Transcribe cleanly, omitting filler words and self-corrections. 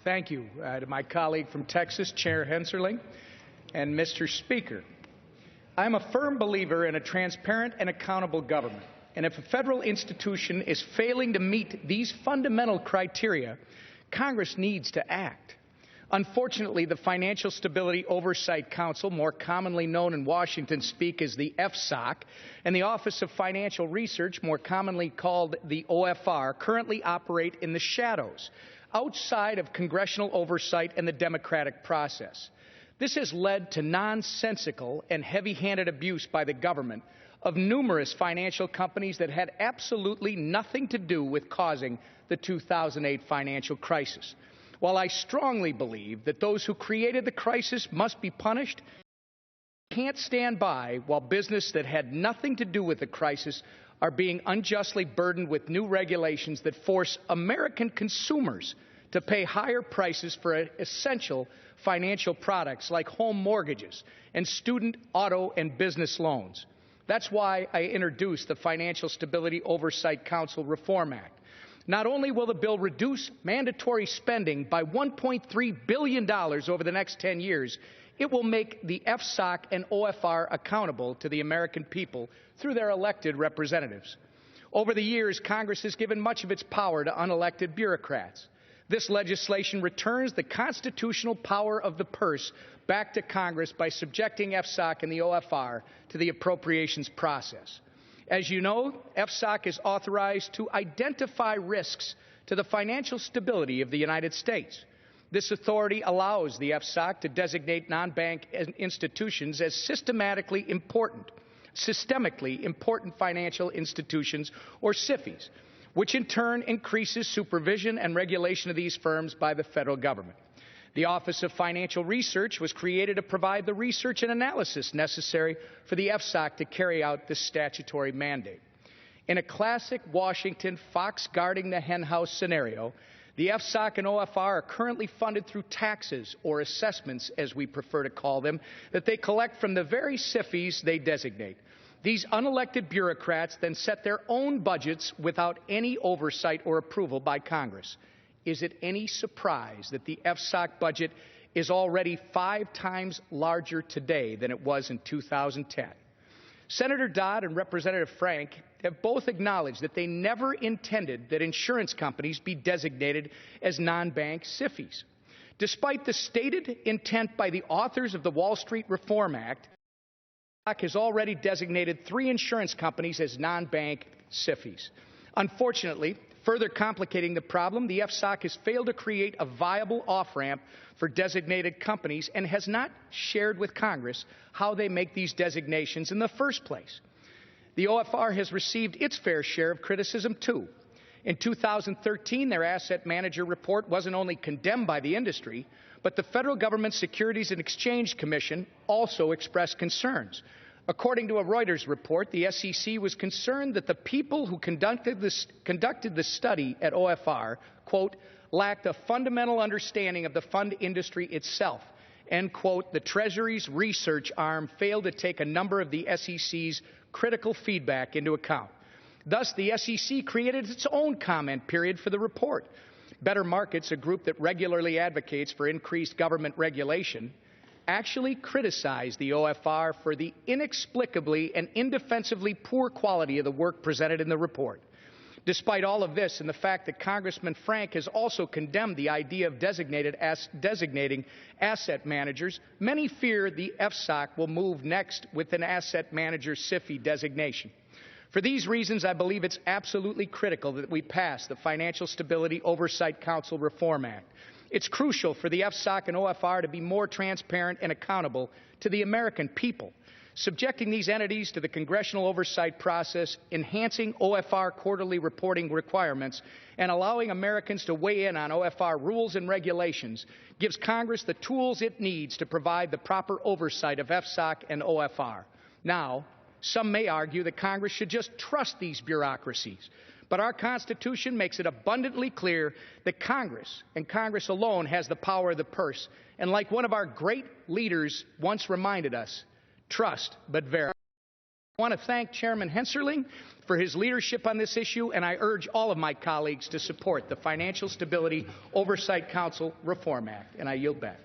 Thank you to my colleague from Texas, Chair Henserling, and Mr. Speaker. I'm a firm believer in a transparent and accountable government, and if a federal institution is failing to meet these fundamental criteria, Congress needs to act. Unfortunately, the Financial Stability Oversight Council, more commonly known in Washington speak as the FSOC, and the Office of Financial Research, more commonly called the OFR, currently operate in the shadows, outside of congressional oversight and the democratic process. This has led to nonsensical and heavy-handed abuse by the government of numerous financial companies that had absolutely nothing to do with causing the 2008 financial crisis. While I strongly believe that those who created the crisis must be punished, I can't stand by while business that had nothing to do with the crisis are being unjustly burdened with new regulations that force American consumers to pay higher prices for essential financial products like home mortgages and student, auto, and business loans. That's why I introduced the Financial Stability Oversight Council Reform Act. Not only will the bill reduce mandatory spending by $1.3 billion over the next 10 years, it will make the FSOC and OFR accountable to the American people through their elected representatives. Over the years, Congress has given much of its power to unelected bureaucrats. This legislation returns the constitutional power of the purse back to Congress by subjecting FSOC and the OFR to the appropriations process. As you know, FSOC is authorized to identify risks to the financial stability of the United States. This authority allows the FSOC to designate non-bank institutions as systemically important financial institutions, or SIFIs, which in turn increases supervision and regulation of these firms by the federal government. The Office of Financial Research was created to provide the research and analysis necessary for the FSOC to carry out this statutory mandate. In a classic Washington fox guarding the henhouse scenario, the FSOC and OFR are currently funded through taxes, or assessments as we prefer to call them, that they collect from the very SIFIs they designate. These unelected bureaucrats then set their own budgets without any oversight or approval by Congress. Is it any surprise that the FSOC budget is already 5 times larger today than it was in 2010? Senator Dodd and Representative Frank have both acknowledged that they never intended that insurance companies be designated as non-bank SIFIs. Despite the stated intent by the authors of the Wall Street Reform Act, FSOC has already designated 3 insurance companies as non-bank SIFIs. Unfortunately, further complicating the problem, the FSOC has failed to create a viable off-ramp for designated companies and has not shared with Congress how they make these designations in the first place. The OFR has received its fair share of criticism, too. In 2013, their asset manager report wasn't only condemned by the industry, but the Federal Government Securities and Exchange Commission also expressed concerns. According to a Reuters report, the SEC was concerned that the people who conducted the study at OFR, quote, lacked a fundamental understanding of the fund industry itself, and, quote, the Treasury's research arm failed to take a number of the SEC's critical feedback into account. Thus, the SEC created its own comment period for the report. Better Markets, a group that regularly advocates for increased government regulation, actually criticized the OFR for the inexplicably and indefensibly poor quality of the work presented in the report. Despite all of this and the fact that Congressman Frank has also condemned the idea of designating asset managers, many fear the FSOC will move next with an asset manager SIFI designation. For these reasons, I believe it's absolutely critical that we pass the Financial Stability Oversight Council Reform Act. It's crucial for the FSOC and OFR to be more transparent and accountable to the American people. Subjecting these entities to the congressional oversight process, enhancing OFR quarterly reporting requirements, and allowing Americans to weigh in on OFR rules and regulations gives Congress the tools it needs to provide the proper oversight of FSOC and OFR. Now, some may argue that Congress should just trust these bureaucracies. But our Constitution makes it abundantly clear that Congress, and Congress alone, has the power of the purse. And like one of our great leaders once reminded us, trust but verify. I want to thank Chairman Hensarling for his leadership on this issue, and I urge all of my colleagues to support the Financial Stability Oversight Council Reform Act. And I yield back.